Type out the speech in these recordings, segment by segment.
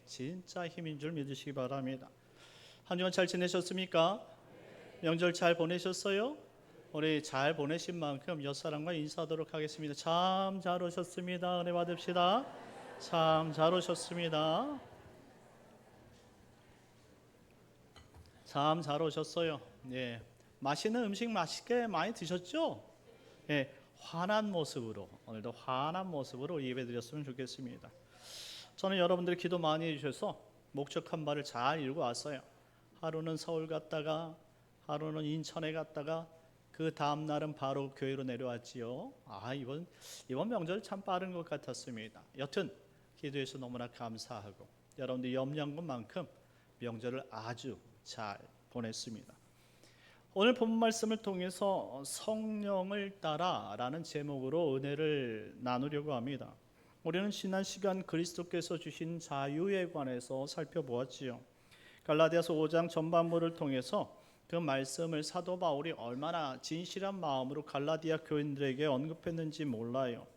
진짜 힘인 줄 믿으시기 바랍니다. 한 주간 잘 지내셨습니까? 명절 잘 보내셨어요? 우리 잘 보내신 만큼 옆사람과 인사하도록 하겠습니다. 참 잘 오셨습니다. 은혜 받읍시다. 참 잘 오셨습니다. 참 잘 오셨어요. 예, 맛있는 음식 맛있게 많이 드셨죠? 예, 환한 모습으로 오늘도 환한 모습으로 예배드렸으면 좋겠습니다. 저는 여러분들이 기도 많이 해주셔서 목적한 바를 잘 이루고 왔어요. 하루는 서울 갔다가 하루는 인천에 갔다가 그 다음 날은 바로 교회로 내려왔지요. 이번 명절 참 빠른 것 같았습니다. 여튼 기도해서 너무나 감사하고 여러분들 염려한 것만큼 명절을 아주 잘 보냈습니다. 오늘 본 말씀을 통해서 성령을 따라라는 제목으로 은혜를 나누려고 합니다. 우리는 지난 시간 그리스도께서 주신 자유에 관해서 살펴보았지요. 갈라디아서 5장 전반부를 통해서 그 말씀을 사도 바울이 얼마나 진실한 마음으로 갈라디아 교인들에게 언급했는지 몰라요.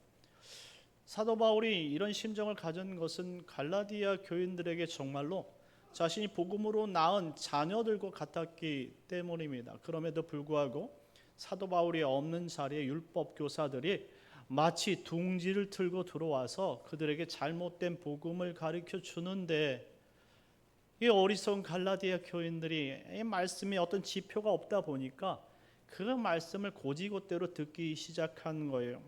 사도 바울이 이런 심정을 가진 것은 갈라디아 교인들에게 정말로 자신이 복음으로 낳은 자녀들과 같았기 때문입니다. 그럼에도 불구하고 사도 바울이 없는 자리에 율법 교사들이 마치 둥지를 틀고 들어와서 그들에게 잘못된 복음을 가르쳐 주는데, 이 어리석은 갈라디아 교인들이 이 말씀에 어떤 지표가 없다 보니까 그 말씀을 고지고대로 듣기 시작한 거예요.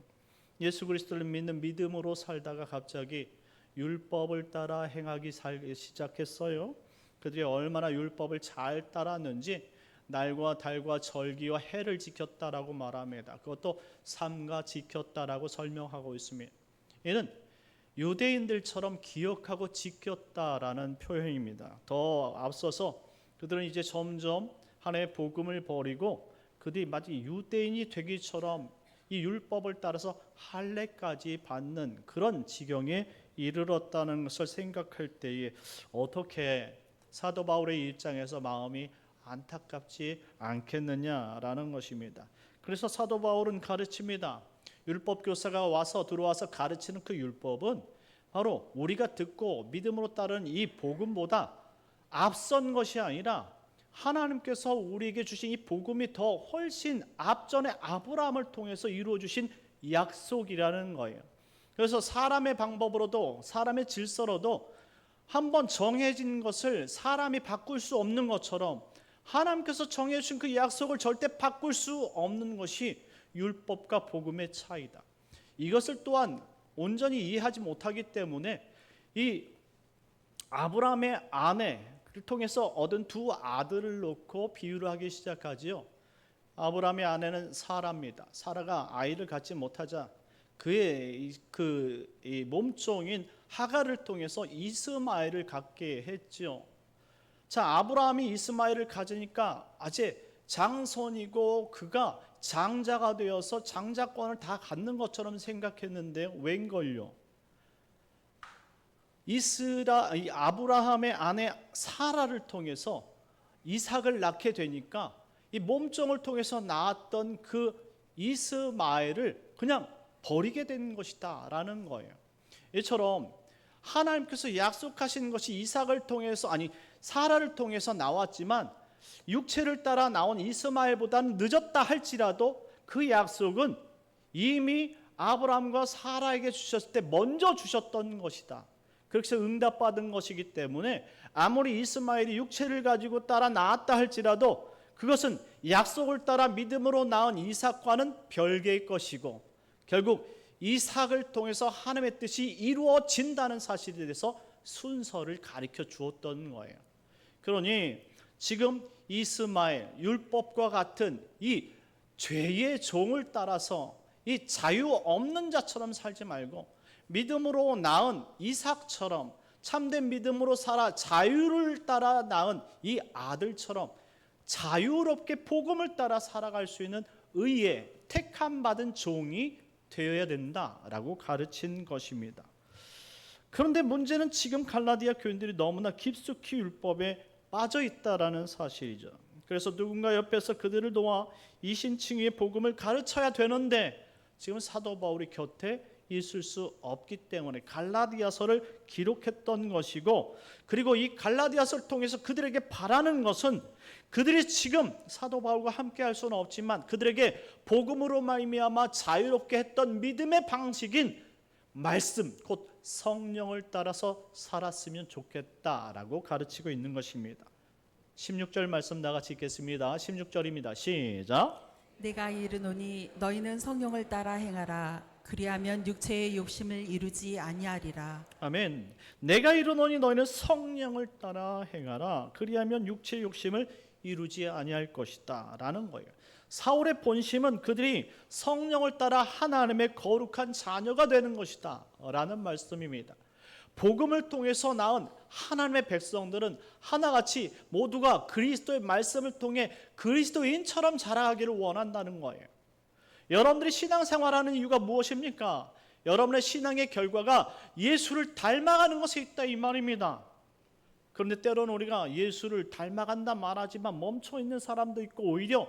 예수 그리스도를 믿는 믿음으로 살다가 갑자기 율법을 따라 행하기 시작했어요. 그들이 얼마나 율법을 잘 따랐는지 날과 달과 절기와 해를 지켰다라고 말합니다. 그것도 삼가 지켰다라고 설명하고 있습니다. 이는 유대인들처럼 기억하고 지켰다라는 표현입니다. 더 앞서서 그들은 이제 점점 하나님의 복음을 버리고 그들이 마치 유대인이 되기처럼 이 율법을 따라서 할례까지 받는 그런 지경에 이르렀다는 것을 생각할 때에 어떻게 사도 바울의 입장에서 마음이 안타깝지 않겠느냐라는 것입니다. 그래서 사도 바울은 가르칩니다. 율법 교사가 들어와서 가르치는 그 율법은 바로 우리가 듣고 믿음으로 따르는 이 복음보다 앞선 것이 아니라 하나님께서 우리에게 주신 이 복음이 더 훨씬 앞전에 아브라함을 통해서 이루어 주신 약속이라는 거예요. 그래서 사람의 방법으로도 사람의 질서로도 한번 정해진 것을 사람이 바꿀 수 없는 것처럼 하나님께서 정해주신 그 약속을 절대 바꿀 수 없는 것이 율법과 복음의 차이다. 이것을 또한 온전히 이해하지 못하기 때문에 이 아브라함의 아내를 통해서 얻은 두 아들을 놓고 비유를 하기 시작하지요. 아브라함의 아내는 사라입니다. 사라가 아이를 갖지 못하자 그의 이 몸종인 하갈을 통해서 이스마엘을 갖게 했죠. 자, 아브라함이 이스마엘을 가지니까 아직 장손이고 그가 장자가 되어서 장자권을 다 갖는 것처럼 생각했는데 웬걸요? 이 아브라함의 아내 사라를 통해서 이삭을 낳게 되니까 이 몸종을 통해서 낳았던 그 이스마엘을 그냥 버리게 된 것이다 라는 거예요. 이처럼 하나님께서 약속하신 것이 이삭을 통해서 사라를 통해서 나왔지만 육체를 따라 나온 이스마엘보다는 늦었다 할지라도 그 약속은 이미 아브라함과 사라에게 주셨을 때 먼저 주셨던 것이다. 그렇게 응답받은 것이기 때문에 아무리 이스마엘이 육체를 가지고 따라 나왔다 할지라도 그것은 약속을 따라 믿음으로 낳은 이삭과는 별개의 것이고 결국 이삭을 통해서 하나님의 뜻이 이루어진다는 사실에 대해서 순서를 가르쳐 주었던 거예요. 그러니 지금 이스마엘, 율법과 같은 이 죄의 종을 따라서 이 자유 없는 자처럼 살지 말고 믿음으로 낳은 이삭처럼 참된 믿음으로 살아 자유를 따라 낳은 이 아들처럼 자유롭게 복음을 따라 살아갈 수 있는 의의 택함 받은 종이 되어야 된다라고 가르친 것입니다. 그런데 문제는 지금 갈라디아 교인들이 너무나 깊숙이 율법에 빠져 있다라는 사실이죠. 그래서 누군가 옆에서 그들을 도와 이신칭의의 복음을 가르쳐야 되는데 지금 사도 바울이 곁에 있을 수 없기 때문에 갈라디아서를 기록했던 것이고, 그리고 이 갈라디아서를 통해서 그들에게 바라는 것은 그들이 지금 사도 바울과 함께 할 수는 없지만 그들에게 복음으로 말미암아 자유롭게 했던 믿음의 방식인 말씀, 곧 성령을 따라서 살았으면 좋겠다라고 가르치고 있는 것입니다. 16절 말씀 다 같이 읽겠습니다. 16절입니다. 시작. 내가 이르노니 너희는 성령을 따라 행하라. 그리하면 육체의 욕심을 이루지 아니하리라. 아멘. 내가 이르노니 너희는 성령을 따라 행하라. 그리하면 육체의 욕심을 이루지 아니할 것이다 라는 거예요. 사울의 본심은 그들이 성령을 따라 하나님의 거룩한 자녀가 되는 것이다 라는 말씀입니다. 복음을 통해서 낳은 하나님의 백성들은 하나같이 모두가 그리스도의 말씀을 통해 그리스도인처럼 자라가기를 원한다는 거예요. 여러분들이 신앙생활하는 이유가 무엇입니까? 여러분의 신앙의 결과가 예수를 닮아가는 것에 있다 이 말입니다. 그런데 때로는 우리가 예수를 닮아간다 말하지만 멈춰있는 사람도 있고 오히려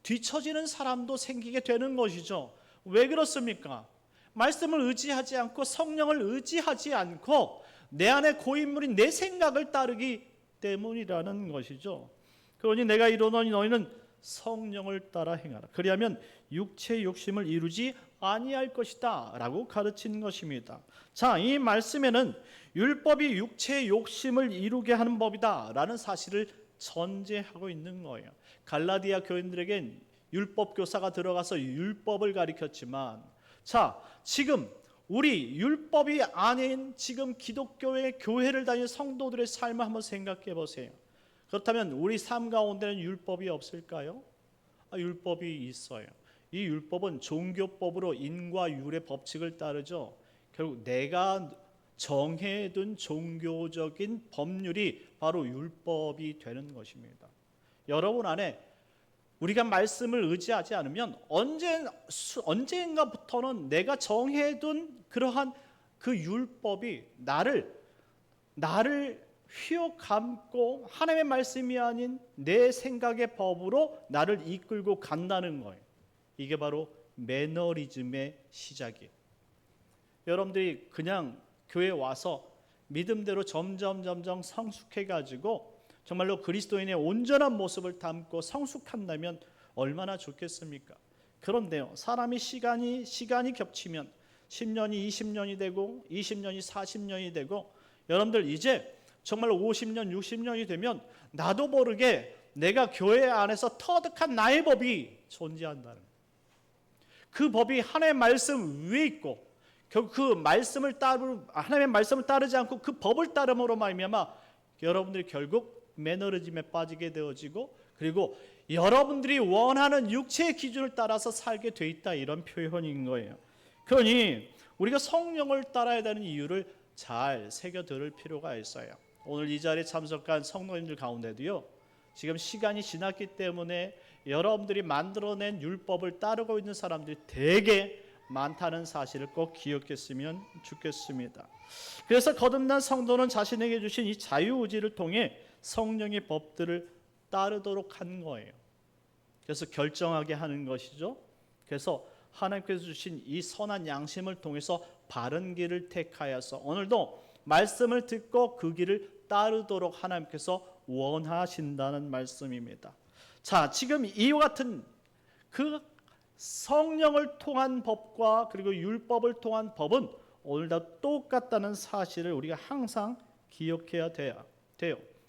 뒤처지는 사람도 생기게 되는 것이죠. 왜 그렇습니까? 말씀을 의지하지 않고 성령을 의지하지 않고 내 안에 고인물인 내 생각을 따르기 때문이라는 것이죠. 그러니 내가 이르노니 너희는 성령을 따라 행하라. 그리하면 육체의 욕심을 이루지 아니할 것이다 라고 가르치는 것입니다. 자, 이 말씀에는 율법이 육체의 욕심을 이루게 하는 법이다 라는 사실을 전제하고 있는 거예요. 갈라디아 교인들에겐 율법 교사가 들어가서 율법을 가르쳤지만, 자, 지금 우리 율법이 아닌 지금 기독교의 교회를 다니는 성도들의 삶을 한번 생각해 보세요. 그렇다면 우리 삶 가운데는 율법이 없을까요? 율법이 있어요. 이 율법은 종교법으로 인과 율의 법칙을 따르죠. 결국 내가 정해둔 종교적인 법률이 바로 율법이 되는 것입니다. 여러분 안에 우리가 말씀을 의지하지 않으면 언젠가부터는 내가 정해둔 그러한 그 율법이 나를 휘어감고 하나님의 말씀이 아닌 내 생각의 법으로 나를 이끌고 간다는 거예요. 이게 바로 매너리즘의 시작이에요. 여러분들이 그냥 교회에 와서 믿음대로 점점 성숙해가지고 정말로 그리스도인의 온전한 모습을 담고 성숙한다면 얼마나 좋겠습니까? 그런데요, 사람이 시간이 겹치면 10년이 20년이 되고 20년이 40년이 되고 여러분들 이제 정말 50년 60년이 되면 나도 모르게 내가 교회 안에서 터득한 나의 법이 존재한다는 거예요. 그 법이 하나님의 말씀 위에 있고 결국 그 말씀을 하나님의 말씀을 따르지 않고 그 법을 따름으로 말미암아 여러분들이 결국 매너리즘에 빠지게 되어지고, 그리고 여러분들이 원하는 육체의 기준을 따라서 살게 돼 있다 이런 표현인 거예요. 그러니 우리가 성령을 따라야 되는 이유를 잘 새겨 들을 필요가 있어요. 오늘 이 자리에 참석한 성도님들 가운데도요, 지금 시간이 지났기 때문에 여러분들이 만들어낸 율법을 따르고 있는 사람들이 되게 많다는 사실을 꼭 기억했으면 좋겠습니다. 그래서 거듭난 성도는 자신에게 주신 이 자유의지를 통해 성령의 법들을 따르도록 하는 거예요. 그래서 결정하게 하는 것이죠. 그래서 하나님께서 주신 이 선한 양심을 통해서 바른 길을 택하여서 오늘도 말씀을 듣고 그 길을 따르도록 하나님께서 원하신다는 말씀입니다. 자, 지금 이와 같은 그 성령을 통한 법과 그리고 율법을 통한 법은 오늘도 똑같다는 사실을 우리가 항상 기억해야 돼요.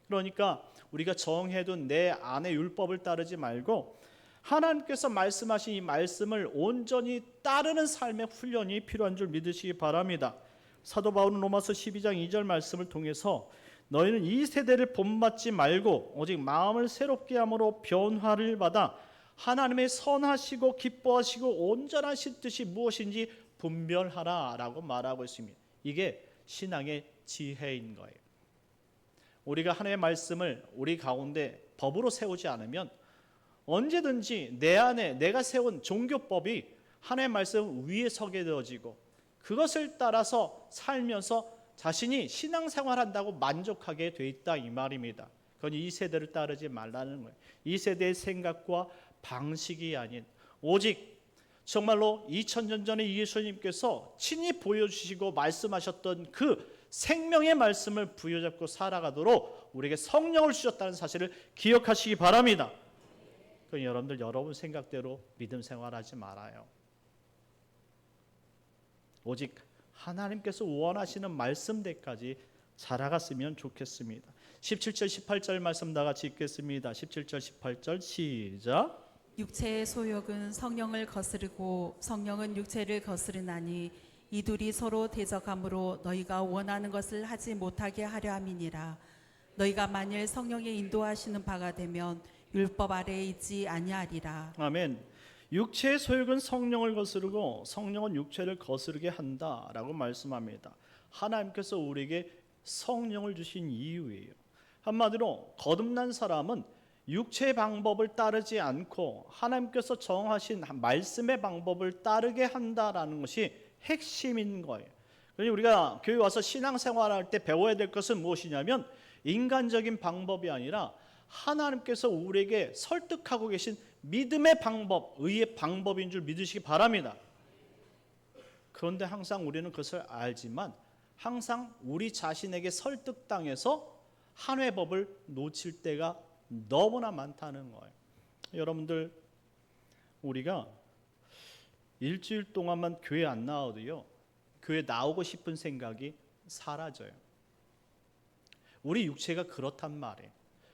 그러니까 우리가 정해둔 내 안의 율법을 따르지 말고 하나님께서 말씀하신 이 말씀을 온전히 따르는 삶의 훈련이 필요한 줄 믿으시기 바랍니다. 사도 바울은 로마서 12장 2절 말씀을 통해서 너희는 이 세대를 본받지 말고 오직 마음을 새롭게 함으로 변화를 받아 하나님의 선하시고 기뻐하시고 온전하신 뜻이 무엇인지 분별하라 라고 말하고 있습니다. 이게 신앙의 지혜인 거예요. 우리가 하나님의 말씀을 우리 가운데 법으로 세우지 않으면 언제든지 내 안에 내가 세운 종교법이 하나님의 말씀 위에 서게 되어지고 그것을 따라서 살면서 자신이 신앙생활한다고 만족하게 돼 있다 이 말입니다. 그건 이 세대를 따르지 말라는 거예요. 이 세대의 생각과 방식이 아닌 오직 정말로 2000년 전에 예수님께서 친히 보여주시고 말씀하셨던 그 생명의 말씀을 부여잡고 살아가도록 우리에게 성령을 주셨다는 사실을 기억하시기 바랍니다. 그럼 여러분들 여러분 생각대로 믿음 생활하지 말아요. 오직 하나님께서 원하시는 말씀대까지 자라갔으면 좋겠습니다. 17절 18절 말씀 다 같이 읽겠습니다. 17절 18절 시작. 육체의 소욕은 성령을 거스르고 성령은 육체를 거스르나니 이 둘이 서로 대적함으로 너희가 원하는 것을 하지 못하게 하려 함이니라. 너희가 만일 성령의 인도하시는 바가 되면 율법 아래에 있지 아니하리라. 아멘. 육체의 소욕은 성령을 거스르고 성령은 육체를 거스르게 한다라고 말씀합니다. 하나님께서 우리에게 성령을 주신 이유예요. 한마디로 거듭난 사람은 육체의 방법을 따르지 않고 하나님께서 정하신 말씀의 방법을 따르게 한다라는 것이 핵심인 거예요. 그러니 우리가 교회 와서 신앙생활할 때 배워야 될 것은 무엇이냐면 인간적인 방법이 아니라 하나님께서 우리에게 설득하고 계신 믿음의 방법, 의의 방법인 줄 믿으시기 바랍니다. 그런데 항상 우리는 그것을 알지만 항상 우리 자신에게 설득당해서 한회 법을 놓칠 때가 너무나 많다는 거예요. 여러분들 우리가 일주일 동안만 교회 안 나와도요, 교회 나오고 싶은 생각이 사라져요. 우리 육체가 그렇단 말이에요.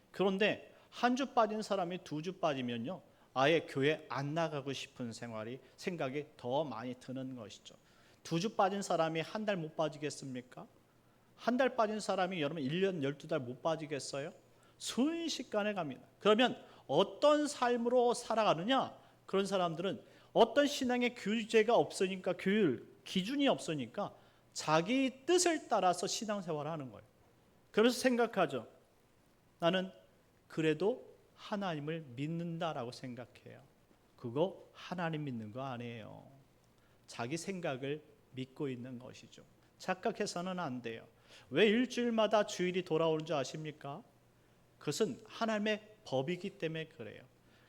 그런데 한 주 빠진 사람이 2주 빠지면요, 아예 교회 안 나가고 싶은 생각이 더 많이 드는 것이죠. 2주 빠진 사람이 한 달 못 빠지겠습니까? 한 달 빠진 사람이 여러분 1년 12달 못 빠지겠어요? 순식간에 갑니다. 그러면 어떤 삶으로 살아가느냐? 그런 사람들은 어떤 신앙의 규제가 없으니까, 규율, 기준이 없으니까 자기 뜻을 따라서 신앙생활을 하는 거예요. 그래서 생각하죠. 나는 그래도 하나님을 믿는다라고 생각해요. 그거 하나님 믿는 거 아니에요. 자기 생각을 믿고 있는 것이죠. 착각해서는 안 돼요. 왜 일주일마다 주일이 돌아오는 줄 아십니까? 그것은 하나님의 법이기 때문에 그래요.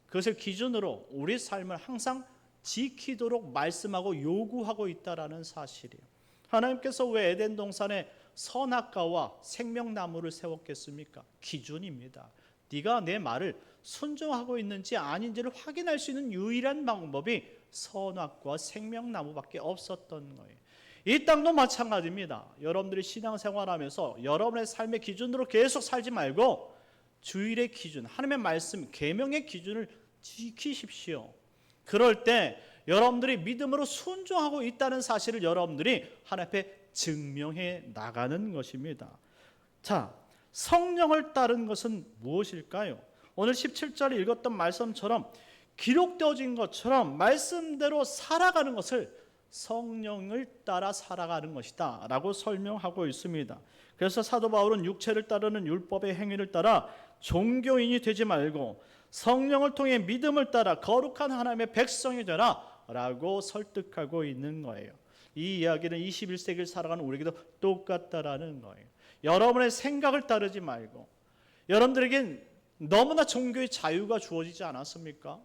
그것을 기준으로 우리 삶을 항상 지키도록 말씀하고 요구하고 있다라는 사실이에요. 하나님께서 왜 에덴 동산에 선악과와 생명나무를 세웠겠습니까? 기준입니다. 네가 내 말을 순종하고 있는지 아닌지를 확인할 수 있는 유일한 방법이 선악과 생명나무밖에 없었던 거예요. 이 땅도 마찬가지입니다. 여러분들이 신앙생활하면서 여러분의 삶의 기준으로 계속 살지 말고 주일의 기준, 하나님의 말씀, 계명의 기준을 지키십시오. 그럴 때 여러분들이 믿음으로 순종하고 있다는 사실을 여러분들이 하나님 앞에 증명해 나가는 것입니다. 자, 성령을 따른 것은 무엇일까요? 오늘 17절에 읽었던 말씀처럼 기록되어진 것처럼 말씀대로 살아가는 것을 성령을 따라 살아가는 것이다 라고 설명하고 있습니다. 그래서 사도 바울은 육체를 따르는 율법의 행위를 따라 종교인이 되지 말고 성령을 통해 믿음을 따라 거룩한 하나님의 백성이 되라 라고 설득하고 있는 거예요. 이 이야기는 21세기를 살아가는 우리에게도 똑같다라는 거예요. 여러분의 생각을 따르지 말고, 여러분들에겐 너무나 종교의 자유가 주어지지 않았습니까?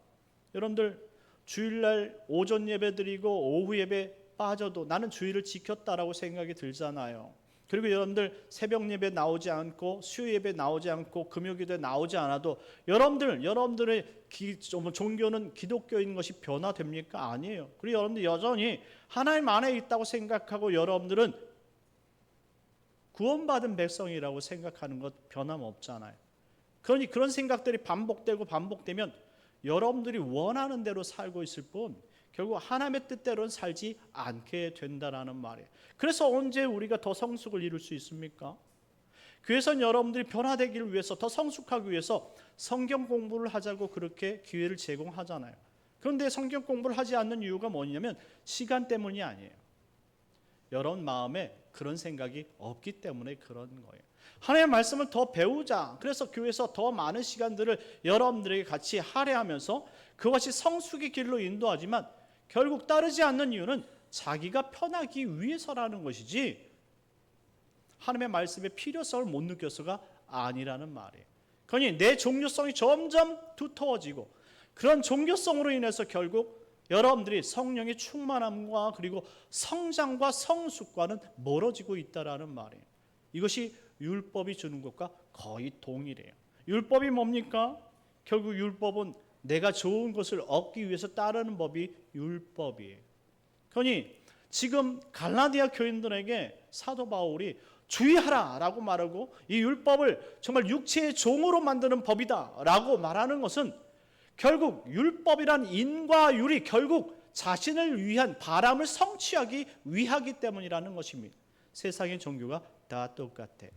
여러분들 주일날 오전 예배 드리고 오후 예배 빠져도 나는 주일을 지켰다라고 생각이 들잖아요. 그리고 여러분들 새벽 예배 나오지 않고 수요 예배 나오지 않고 금요기도에 나오지 않아도 여러분들의 종교는 기독교인 것이 변화됩니까? 아니에요. 그리고 여러분들 여전히 하나님 안에 있다고 생각하고 여러분들은 구원받은 백성이라고 생각하는 것 변함없잖아요. 그러니 그런 생각들이 반복되면 여러분들이 원하는 대로 살고 있을 뿐 결국 하나님의 뜻대로는 살지 않게 된다라는 말이에요. 그래서 언제 우리가 더 성숙을 이룰 수 있습니까? 교회에서는 여러분들이 변화되기를 위해서, 더 성숙하기 위해서 성경 공부를 하자고 그렇게 기회를 제공하잖아요. 그런데 성경 공부를 하지 않는 이유가 뭐냐면 시간 때문이 아니에요. 여러분 마음에 그런 생각이 없기 때문에 그런 거예요. 하나님의 말씀을 더 배우자. 그래서 교회에서 더 많은 시간들을 여러분들에게 같이 할애하면서 그것이 성숙의 길로 인도하지만 결국 따르지 않는 이유는 자기가 편하기 위해서라는 것이지 하나님의 말씀의 필요성을 못 느껴서가 아니라는 말이에요. 그러니 내 종교성이 점점 두터워지고 그런 종교성으로 인해서 결국 여러분들이 성령의 충만함과 그리고 성장과 성숙과는 멀어지고 있다라는 말이에요. 이것이 율법이 주는 것과 거의 동일해요. 율법이 뭡니까? 결국 율법은 내가 좋은 것을 얻기 위해서 따르는 법이 율법이에요. 그러니 지금 갈라디아 교인들에게 사도 바울이 주의하라라고 말하고 이 율법을 정말 육체의 종으로 만드는 법이다라고 말하는 것은 결국 율법이란 인과 율이 결국 자신을 위한 바람을 성취하기 위하기 때문이라는 것입니다. 세상의 종교가 다 똑같아.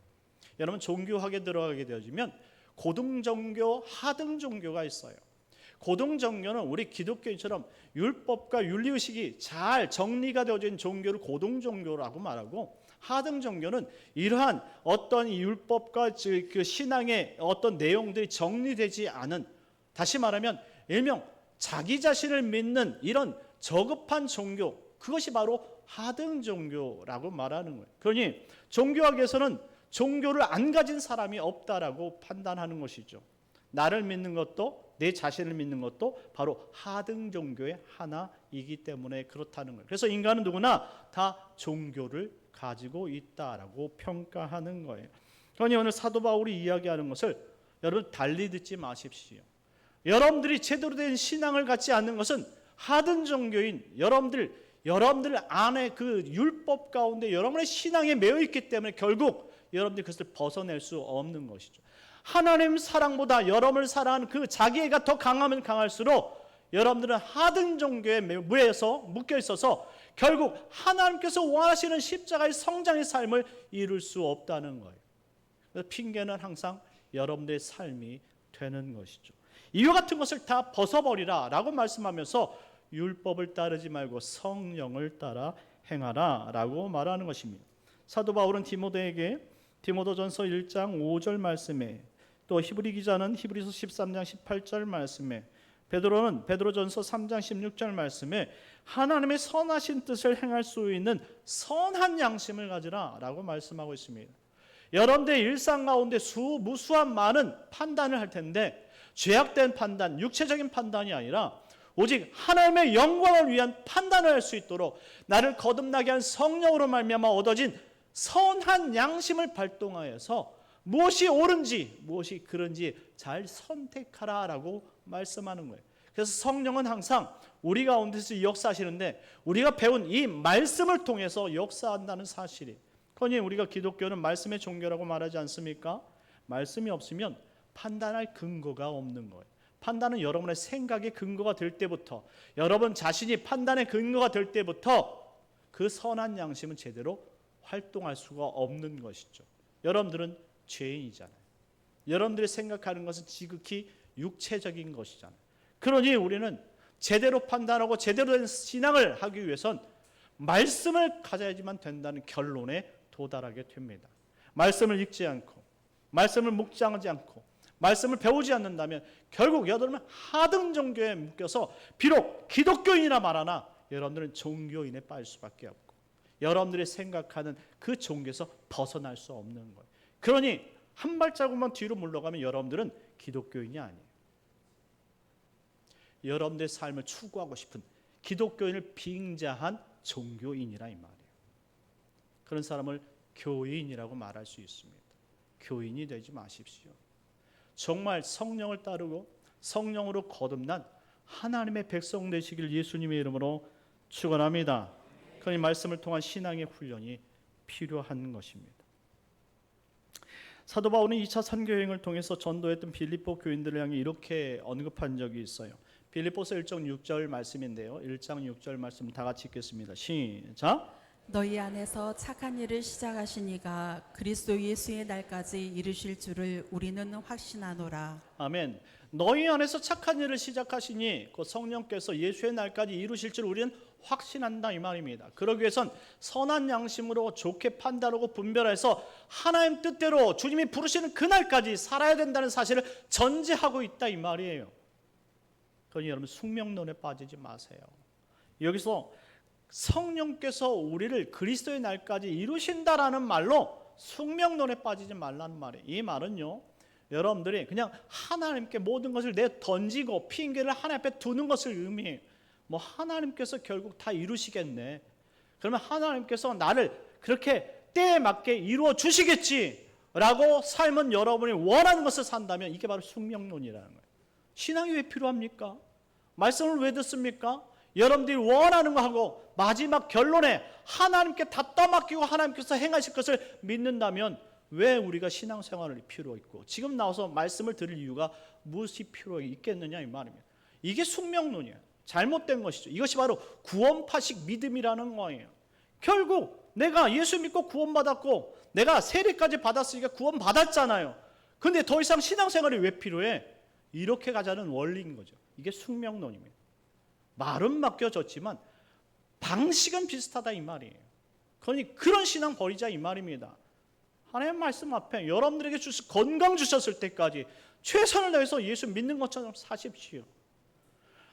여러분 종교학에 들어가게 되어지면 고등종교, 하등종교가 있어요. 고등종교는 우리 기독교인처럼 율법과 윤리의식이 잘 정리가 되어진 종교를 고등종교라고 말하고, 하등종교는 이러한 어떤 율법과 그 신앙의 어떤 내용들이 정리되지 않은, 다시 말하면 일명 자기 자신을 믿는 이런 저급한 종교, 그것이 바로 하등 종교라고 말하는 거예요. 그러니 종교학에서는 종교를 안 가진 사람이 없다라고 판단하는 것이죠. 나를 믿는 것도 내 자신을 믿는 것도 바로 하등 종교의 하나이기 때문에 그렇다는 거예요. 그래서 인간은 누구나 다 종교를 가지고 있다라고 평가하는 거예요. 그러니 오늘 사도 바울이 이야기하는 것을 여러분 달리 듣지 마십시오. 여러분들이 제대로 된 신앙을 갖지 않는 것은 하등 종교인 여러분들 안에 그 율법 가운데 여러분의 신앙에 매여 있기 때문에 결국 여러분들이 그것을 벗어낼 수 없는 것이죠. 하나님 사랑보다 여러분을 사랑하는 그 자기애가 더 강하면 강할수록 여러분들은 하등 종교에 묶여 있어서 결국 하나님께서 원하시는 십자가의 성장의 삶을 이룰 수 없다는 거예요. 그래서 핑계는 항상 여러분들의 삶이 되는 것이죠. 이와 같은 것을 다 벗어버리라 라고 말씀하면서 율법을 따르지 말고 성령을 따라 행하라 라고 말하는 것입니다. 사도 바울은 디모데에게 디모데전서 1장 5절 말씀에, 또 히브리 기자는 히브리서 13장 18절 말씀에, 베드로는 베드로전서 3장 16절 말씀에 하나님의 선하신 뜻을 행할 수 있는 선한 양심을 가지라 라고 말씀하고 있습니다. 여러분들의 일상 가운데 무수한 많은 판단을 할 텐데 죄악된 판단, 육체적인 판단이 아니라 오직 하나님의 영광을 위한 판단을 할 수 있도록 나를 거듭나게 한 성령으로 말미암아 얻어진 선한 양심을 발동하여서 무엇이 옳은지 무엇이 그른지 잘 선택하라라고 말씀하는 거예요. 그래서 성령은 항상 우리 가운데서 역사하시는데 우리가 배운 이 말씀을 통해서 역사한다는 사실이, 그러니 우리가 기독교는 말씀의 종교라고 말하지 않습니까? 말씀이 없으면 판단할 근거가 없는 거예요. 판단은 여러분의 생각의 근거가 될 때부터, 여러분 자신이 판단의 근거가 될 때부터 그 선한 양심은 제대로 활동할 수가 없는 것이죠. 여러분들은 죄인이잖아요. 여러분들이 생각하는 것은 지극히 육체적인 것이잖아요. 그러니 우리는 제대로 판단하고 제대로 된 신앙을 하기 위해선 말씀을 가져야지만 된다는 결론에 도달하게 됩니다. 말씀을 읽지 않고 말씀을 묵상하지 않고 말씀을 배우지 않는다면 결국 여러분은 하등 종교에 묶여서 비록 기독교인이라 말하나 여러분들은 종교인에 빠질 수밖에 없고 여러분들이 생각하는 그 종교에서 벗어날 수 없는 거예요. 그러니 한 발자국만 뒤로 물러가면 여러분들은 기독교인이 아니에요. 여러분들의 삶을 추구하고 싶은 기독교인을 빙자한 종교인이라 이 말이에요. 그런 사람을 교인이라고 말할 수 있습니다. 교인이 되지 마십시오. 정말 성령을 따르고 성령으로 거듭난 하나님의 백성 되시길 예수님의 이름으로 축원합니다. 그러니 말씀을 통한 신앙의 훈련이 필요한 것입니다. 사도 바울은 2차 선교여행을 통해서 전도했던 빌립보 교인들을 향해 이렇게 언급한 적이 있어요. 빌립보서 1장 6절 말씀인데요. 1장 6절 말씀 다 같이 읽겠습니다. 시작. 너희 안에서 착한 일을 시작하신 이가 그리스도 예수의 날까지 이루실 줄을 우리는 확신하노라. 아멘. 너희 안에서 착한 일을 시작하시니 그 성령께서 예수의 날까지 이루실 줄 우리는 확신한다 이 말입니다. 그러기 위해선 선한 양심으로 좋게 판단하고 분별해서 하나님 뜻대로 주님이 부르시는 그날까지 살아야 된다는 사실을 전제하고 있다 이 말이에요. 그러니 여러분 숙명론에 빠지지 마세요. 여기서 성령께서 우리를 그리스도의 날까지 이루신다라는 말로 숙명론에 빠지지 말라는 말이에요. 이 말은요, 여러분들이 그냥 하나님께 모든 것을 내 던지고 핑계를 하나님 앞에 두는 것을 의미해요. 뭐 하나님께서 결국 다 이루시겠네. 그러면 하나님께서 나를 그렇게 때에 맞게 이루어 주시겠지라고 삶은 여러분이 원하는 것을 산다면 이게 바로 숙명론이라는 거예요. 신앙이 왜 필요합니까? 말씀을 왜 듣습니까? 여러분들이 원하는 거 하고 마지막 결론에 하나님께 다 떠맡기고 하나님께서 행하실 것을 믿는다면 왜 우리가 신앙생활이 필요 있고 지금 나와서 말씀을 들을 이유가 무엇이 필요 있겠느냐 이 말입니다. 이게 숙명론이에요. 잘못된 것이죠. 이것이 바로 구원파식 믿음이라는 거예요. 결국 내가 예수 믿고 구원받았고 내가 세례까지 받았으니까 구원받았잖아요. 근데 더 이상 신앙생활이 왜 필요해? 이렇게 가자는 원리인 거죠. 이게 숙명론입니다. 말은 맡겨졌지만 방식은 비슷하다 이 말이에요. 그러니 그런 신앙 버리자 이 말입니다. 하나님의 말씀 앞에 여러분들에게 건강 주셨을 때까지 최선을 다해서 예수 믿는 것처럼 사십시오.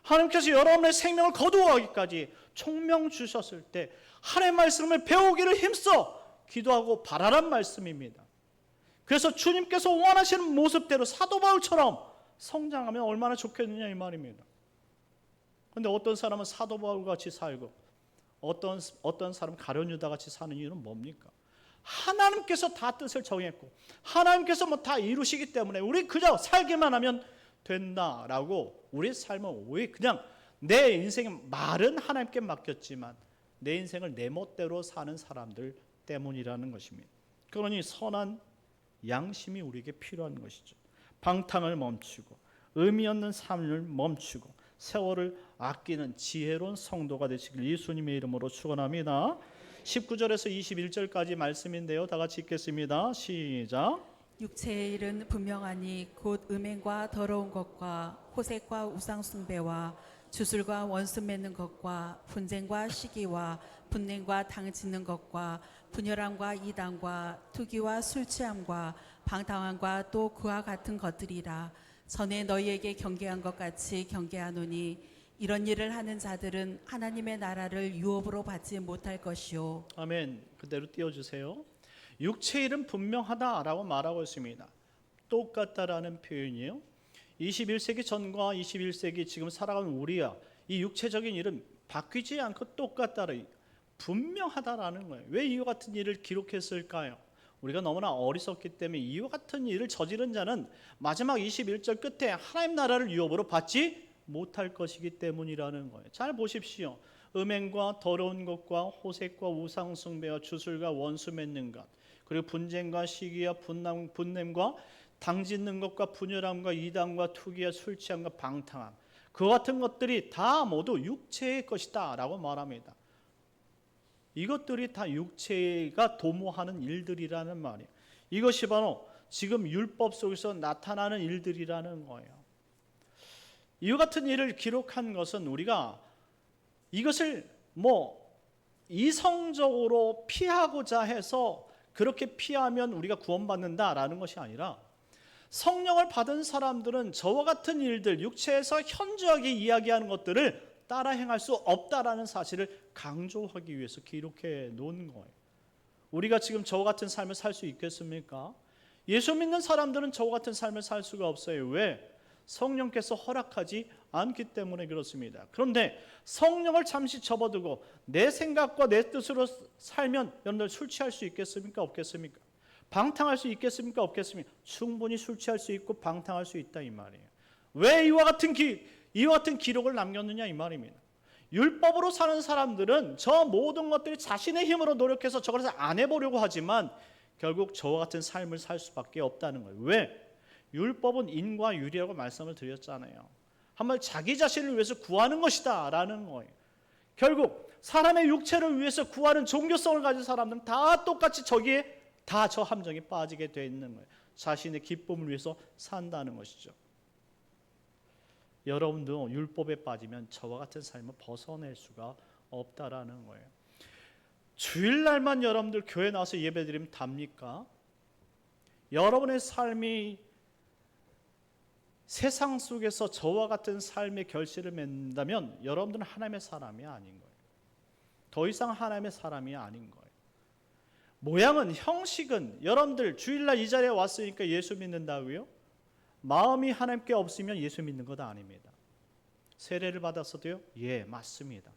하나님께서 여러분의 생명을 거두어가기까지 총명 주셨을 때 하나님의 말씀을 배우기를 힘써 기도하고 바라란 말씀입니다. 그래서 주님께서 원하시는 모습대로 사도 바울처럼 성장하면 얼마나 좋겠느냐 이 말입니다. 그런데 어떤 사람은 사도 바울 같이 살고 어떤 사람은 가룟 유다 같이 사는 이유는 뭡니까? 하나님께서 다 뜻을 정했고 하나님께서 뭐 다 이루시기 때문에 우리 그저 살기만 하면 된다라고 우리의 삶은 왜 그냥 내 인생의 말은 하나님께 맡겼지만 내 인생을 내 멋대로 사는 사람들 때문이라는 것입니다. 그러니 선한 양심이 우리에게 필요한 것이죠. 방탕을 멈추고 의미 없는 삶을 멈추고 세월을 아끼는 지혜로운 성도가 되시길 예수님의 이름으로 축원합니다. 19절에서 21절까지 말씀인데요. 다 같이 읽겠습니다. 시작. 육체의 일은 분명하니 곧 음행과 더러운 것과 호색과 우상숭배와 주술과 원수 맺는 것과 분쟁과 시기와 분냄과 당짓는 것과 분열함과 이단과 투기와 술취함과 방탕함과 또 그와 같은 것들이라. 전에 너희에게 경계한 것 같이 경계하노니 이런 일을 하는 자들은 하나님의 나라를 유업으로 받지 못할 것이요. 아멘. 그대로 띄워주세요. 육체의 일은 분명하다라고 말하고 있습니다. 똑같다라는 표현이에요. 21세기 전과 21세기 지금 살아가는 우리야 이 육체적인 일은 바뀌지 않고 똑같다라 분명하다라는 거예요. 왜 이와 같은 일을 기록했을까요? 우리가 너무나 어리석기 때문에 이와 같은 일을 저지른 자는 마지막 21절 끝에 하나님 나라를 유업으로 받지 못할 것이기 때문이라는 거예요. 잘 보십시오. 음행과 더러운 것과 호색과 우상숭배와 주술과 원수 맺는 것 그리고 분쟁과 시기와 분냄과 당짓는 것과 분열함과 이단과 투기와 술취함과 방탕함 그 같은 것들이 다 모두 육체의 것이다 라고 말합니다. 이것들이 다 육체가 도모하는 일들이라는 말이에요. 이것이 바로 지금 율법 속에서 나타나는 일들이라는 거예요. 이와 같은 일을 기록한 것은 우리가 이것을 이성적으로 피하고자 해서 그렇게 피하면 우리가 구원받는다라는 것이 아니라 성령을 받은 사람들은 저와 같은 일들, 육체에서 현저하게 이야기하는 것들을 따라 행할 수 없다라는 사실을 강조하기 위해서 기록해 놓은 거예요. 우리가 지금 저와 같은 삶을 살 수 있겠습니까? 예수 믿는 사람들은 저와 같은 삶을 살 수가 없어요. 왜? 성령께서 허락하지 않기 때문에 그렇습니다. 그런데 성령을 잠시 접어두고 내 생각과 내 뜻으로 살면 여러분들 술 취할 수 있겠습니까? 없겠습니까? 방탕할 수 있겠습니까? 없겠습니까? 충분히 술 취할 수 있고 방탕할 수 있다 이 말이에요. 왜 이와 같은 기록을 남겼느냐 이 말입니다. 율법으로 사는 사람들은 저 모든 것들이 자신의 힘으로 노력해서 저것을 안 해보려고 하지만 결국 저와 같은 삶을 살 수밖에 없다는 거예요. 왜? 율법은 인과 유리라고 말씀을 드렸잖아요. 한번 자기 자신을 위해서 구하는 것이다 라는 거예요. 결국 사람의 육체를 위해서 구하는 종교성을 가진 사람들은 다 똑같이 저기에 다 저 함정에 빠지게 돼 있는 거예요. 자신의 기쁨을 위해서 산다는 것이죠. 여러분도 율법에 빠지면 저와 같은 삶을 벗어낼 수가 없다라는 거예요. 주일날만 여러분들 교회 나와서 예배드리면 답니까? 여러분의 삶이 세상 속에서 저와 같은 삶의 결실을 맺는다면 여러분들은 하나님의 사람이 아닌 거예요. 더 이상 하나님의 사람이 아닌 거예요. 모양은 형식은 여러분들 주일날 이 자리에 왔으니까 예수 믿는다고요? 마음이 하나님께 없으면 예수 믿는 것 아닙니다. 세례를 받았어도요? 예, 맞습니다.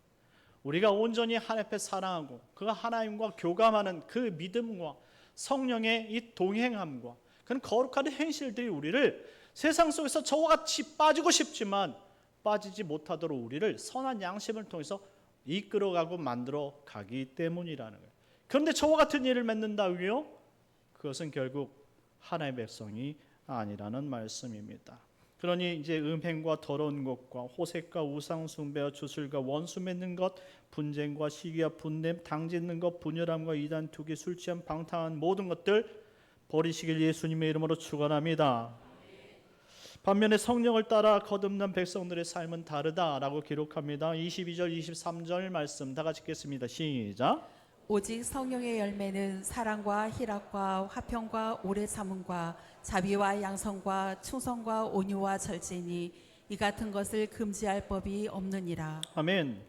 우리가 온전히 하나님 앞에 사랑하고 그가 하나님과 교감하는 그 믿음과 성령의 이 동행함과 그런 거룩한 행실들이 우리를 세상 속에서 저와 같이 빠지고 싶지만 빠지지 못하도록 우리를 선한 양심을 통해서 이끌어가고 만들어 가기 때문이라는 거예요. 그런데 저와 같은 일을 맺는다고요? 그것은 결국 하나님의 백성이 아니라는 말씀입니다. 그러니 이제 음행과 더러운 것과 호색과 우상 숭배와 주술과 원수 맺는 것, 분쟁과 시기와 분냄, 당짓는 것, 분열함과 이단, 투기, 술 취함, 방탕한 모든 것들 버리시길 예수님의 이름으로 축원합니다. 반면에 성령을 따라 거듭난 백성들의 삶은 다르다라고 기록합니다. 22절, 23절 말씀 다 같이 읽겠습니다. 시작. 오직 성령의 열매는 사랑과 희락과 화평과 오래 참음과 자비와 양성과 충성과 온유와 절제니 이 같은 것을 금지할 법이 없느니라. 아멘.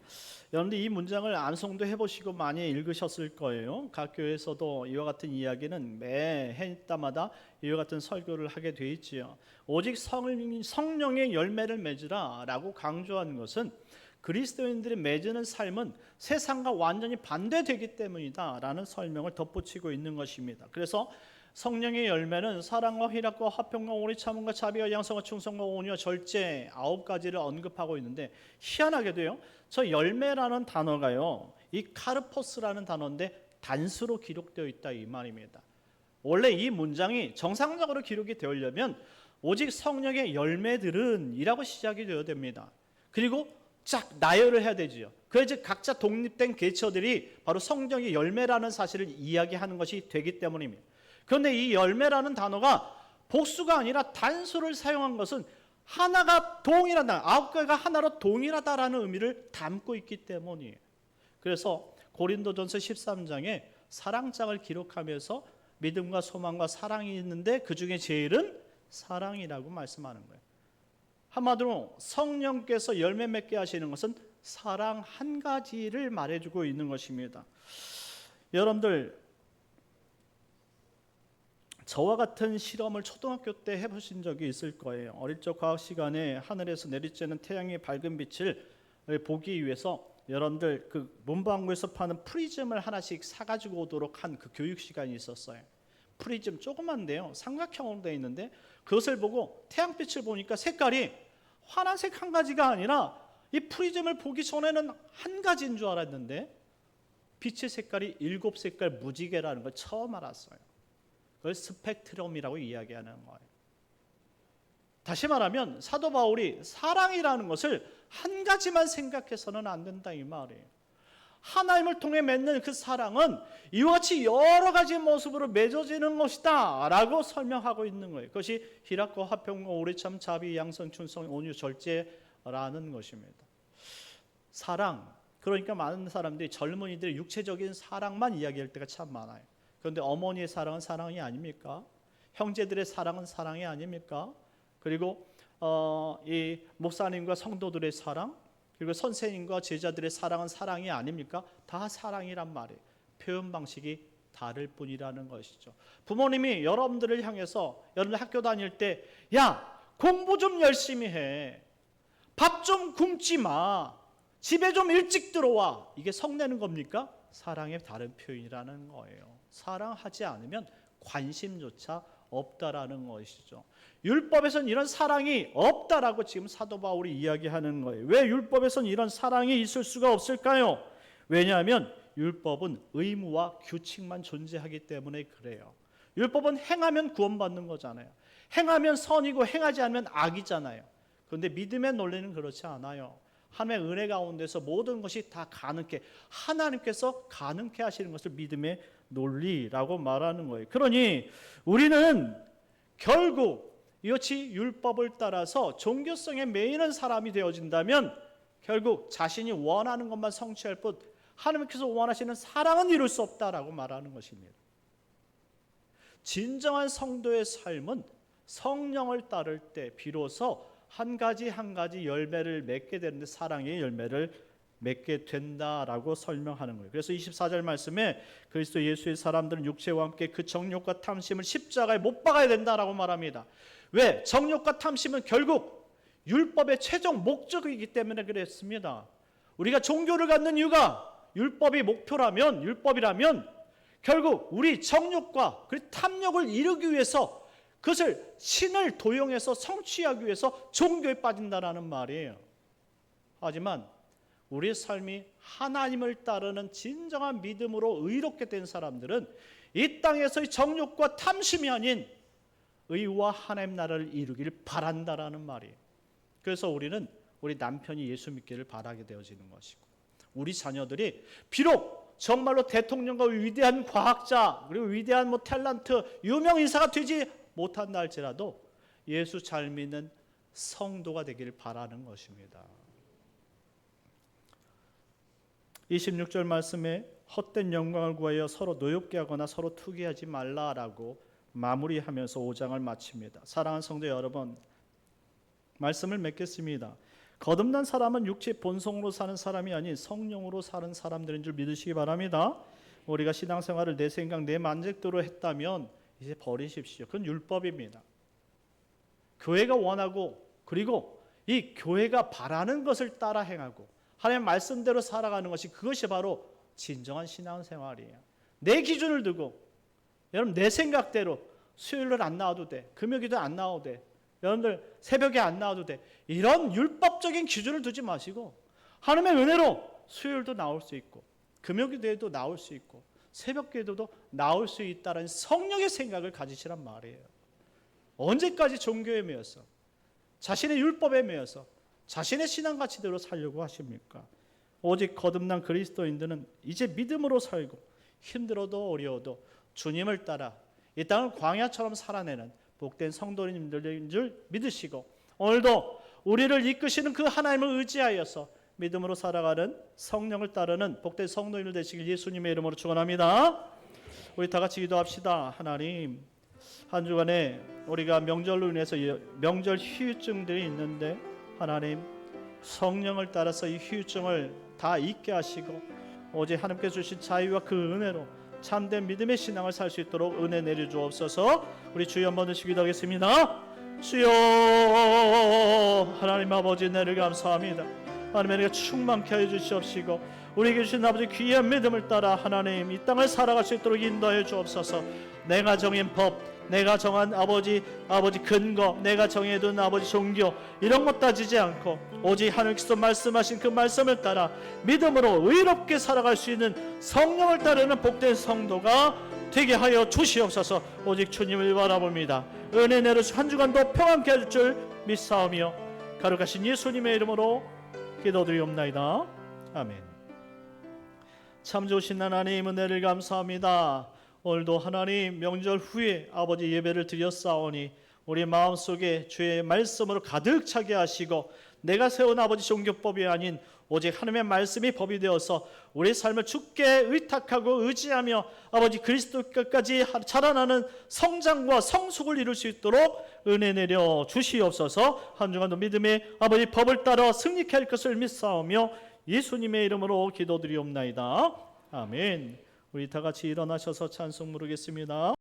여러분들 이 문장을 암송도 해보시고 많이 읽으셨을 거예요. 각 교회에서도 이와 같은 이야기는 매 해마다 이와 같은 설교를 하게 돼 있지요. 오직 성령의 열매를 맺으라 라고 강조한 것은 그리스도인들이 맺는 삶은 세상과 완전히 반대되기 때문이다 라는 설명을 덧붙이고 있는 것입니다. 그래서 성령의 열매는 사랑과 희락과 화평과 오래 참음과 자비와 양성과 충성과 온유와 절제 9가지를 언급하고 있는데 희한하게도요, 저 열매라는 단어가요, 이 카르포스라는 단어인데 단수로 기록되어 있다 이 말입니다. 원래 이 문장이 정상적으로 기록이 되려면 오직 성령의 열매들은 이라고 시작이 되어야 됩니다. 그리고 쫙 나열을 해야 되지요. 그래서 각자 독립된 계처들이 바로 성령의 열매라는 사실을 이야기하는 것이 되기 때문입니다. 그런데 이 열매라는 단어가 복수가 아니라 단수를 사용한 것은 하나가 동일하다, 9개가 하나로 동일하다라는 의미를 담고 있기 때문이에요. 그래서 고린도전서 13장에 사랑장을 기록하면서 믿음과 소망과 사랑이 있는데 그 중에 제일은 사랑이라고 말씀하는 거예요. 한마디로 성령께서 열매 맺게 하시는 것은 사랑 한 가지를 말해주고 있는 것입니다. 여러분들 저와 같은 실험을 초등학교 때 해보신 적이 있을 거예요. 어릴 적 과학 시간에 하늘에서 내리쬐는 태양의 밝은 빛을 보기 위해서 여러분들 그 문방구에서 파는 프리즘을 하나씩 사가지고 오도록 한 그 교육 시간이 있었어요. 프리즘 조그만데요, 삼각형으로 되어 있는데 그것을 보고 태양빛을 보니까 색깔이 환한색 한 가지가 아니라 이 프리즘을 보기 전에는 한 가지인 줄 알았는데 빛의 색깔이 7색깔 무지개라는 걸 처음 알았어요. 그걸 스펙트럼이라고 이야기하는 거예요. 다시 말하면 사도 바울이 사랑이라는 것을 한 가지만 생각해서는 안 된다 이 말이에요. 하나님을 통해 맺는 그 사랑은 이와 같이 여러 가지 모습으로 맺어지는 것이다 라고 설명하고 있는 거예요. 그것이 희락과 화평과 오래 참 자비 양선 충성 온유 절제라는 것입니다. 사랑, 그러니까 많은 사람들이 젊은이들의 육체적인 사랑만 이야기할 때가 참 많아요. 그런데 어머니의 사랑은 사랑이 아닙니까? 형제들의 사랑은 사랑이 아닙니까? 그리고 이 목사님과 성도들의 사랑, 그리고 선생님과 제자들의 사랑은 사랑이 아닙니까? 다 사랑이란 말이에요. 표현 방식이 다를 뿐이라는 것이죠. 부모님이 여러분들을 향해서 여러분들 학교 다닐 때 야, 공부 좀 열심히 해, 밥 좀 굶지 마, 집에 좀 일찍 들어와, 이게 성내는 겁니까? 사랑의 다른 표현이라는 거예요. 사랑하지 않으면 관심조차 없다라는 것이죠. 율법에서는 이런 사랑이 없다라고 지금 사도 바울이 이야기하는 거예요. 왜 율법에서는 이런 사랑이 있을 수가 없을까요? 왜냐하면 율법은 의무와 규칙만 존재하기 때문에 그래요. 율법은 행하면 구원받는 거잖아요. 행하면 선이고 행하지 않으면 악이잖아요. 그런데 믿음의 논리는 그렇지 않아요. 하나님의 은혜 가운데서 모든 것이 다 가능케, 하나님께서 가능케 하시는 것을 믿음의 논리라고 말하는 거예요. 그러니 우리는 결국 이같이 율법을 따라서 종교성에 매이는 사람이 되어진다면 결국 자신이 원하는 것만 성취할 뿐 하나님께서 원하시는 사랑은 이룰 수 없다라고 말하는 것입니다. 진정한 성도의 삶은 성령을 따를 때 비로소 한 가지 한 가지 열매를 맺게 되는데 사랑의 열매를 맺게 된다라고 설명하는 거예요. 그래서 24절 말씀에 그리스도 예수의 사람들은 육체와 함께 그 정욕과 탐심을 십자가에 못 박아야 된다라고 말합니다. 왜? 정욕과 탐심은 결국 율법의 최종 목적이기 때문에 그랬습니다. 우리가 종교를 갖는 이유가 율법이 목표라면, 율법이라면 결국 우리 정욕과 그 탐욕을 이루기 위해서, 그것을 신을 도용해서 성취하기 위해서 종교에 빠진다라는 말이에요. 하지만 우리의 삶이 하나님을 따르는 진정한 믿음으로 의롭게 된 사람들은 이 땅에서의 정욕과 탐심이 아닌 의와 하나님 나라를 이루기를 바란다라는 말이에요. 그래서 우리는 우리 남편이 예수 믿기를 바라게 되어지는 것이고, 우리 자녀들이 비록 정말로 대통령과 위대한 과학자, 그리고 위대한 탤런트, 유명 인사가 되지 못한다 할지라도 예수 잘 믿는 성도가 되기를 바라는 것입니다. 26절 말씀에 헛된 영광을 구하여 서로 노엽게 하거나 서로 투기하지 말라라고 마무리하면서 5장을 마칩니다. 사랑하는 성도 여러분, 말씀을 맺겠습니다. 거듭난 사람은 육체 본성으로 사는 사람이 아닌 성령으로 사는 사람들인 줄 믿으시기 바랍니다. 우리가 신앙생활을 내 생각, 내 만족대로 했다면 이제 버리십시오. 그건 율법입니다. 교회가 원하고, 그리고 이 교회가 바라는 것을 따라 행하고 하나님의 말씀대로 살아가는 것이, 그것이 바로 진정한 신앙생활이에요. 내 기준을 두고, 여러분 내 생각대로 수요일날 안 나와도 돼, 금요기도 안 나와도 돼, 여러분들 새벽에 안 나와도 돼, 이런 율법적인 기준을 두지 마시고 하나님의 은혜로 수요일도 나올 수 있고 금요기도에도 나올 수 있고 새벽기도도 나올 수 있다는 성령의 생각을 가지시란 말이에요. 언제까지 종교에 매여서, 자신의 율법에 매여서 자신의 신앙 가치대로 살려고 하십니까? 오직 거듭난 그리스도인들은 이제 믿음으로 살고 힘들어도 어려워도 주님을 따라 이 땅을 광야처럼 살아내는 복된 성도님들인 줄 믿으시고, 오늘도 우리를 이끄시는 그 하나님을 의지하여서 믿음으로 살아가는, 성령을 따르는 복된 성도인들 되시길 예수님의 이름으로 축원합니다. 우리 다 같이 기도합시다. 하나님, 한 주간에 우리가 명절로 인해서 명절 휴유증들이 있는데 하나님, 성령을 따라서 이 휴유증을 다 잊게 하시고 오직 하나님께 주신 자유와 그 은혜로 참된 믿음의 신앙을 살 수 있도록 은혜 내려주옵소서. 우리 주여 한번 드시 기도하겠습니다. 주여, 하나님 아버지 은혜를 감사합니다. 하나님 은혜가 충만케 하여 주시옵시고 우리에게 주신 아버지 귀한 믿음을 따라 하나님 이 땅을 살아갈 수 있도록 인도해 주옵소서. 내가 정한 법, 내가 정한 아버지 근거, 내가 정해둔 아버지 종교, 이런 것 따지지 않고 오직 하나님께서 말씀하신 그 말씀을 따라 믿음으로 의롭게 살아갈 수 있는 성령을 따르는 복된 성도가 되게 하여 주시옵소서. 오직 주님을 바라봅니다. 은혜 내려주 한 주간도 평안케 해줄 줄 믿사오며 거룩하신 예수님의 이름으로 기도드리옵나이다. 아멘. 참 좋으신 하나님, 은혜를 감사합니다. 오늘도 하나님 명절 후에 아버지 예배를 드렸사오니 우리 마음속에 주의 말씀으로 가득 차게 하시고 내가 세운 아버지 종교법이 아닌 오직 하나님의 말씀이 법이 되어서 우리 삶을 주께 의탁하고 의지하며 아버지 그리스도까지 자라나는 성장과 성숙을 이룰 수 있도록 은혜 내려 주시옵소서. 한 주간도 믿음의 아버지 법을 따라 승리케 할 것을 믿사오며 예수님의 이름으로 기도드리옵나이다. 아멘. 우리 다 같이 일어나셔서 찬송 부르겠습니다.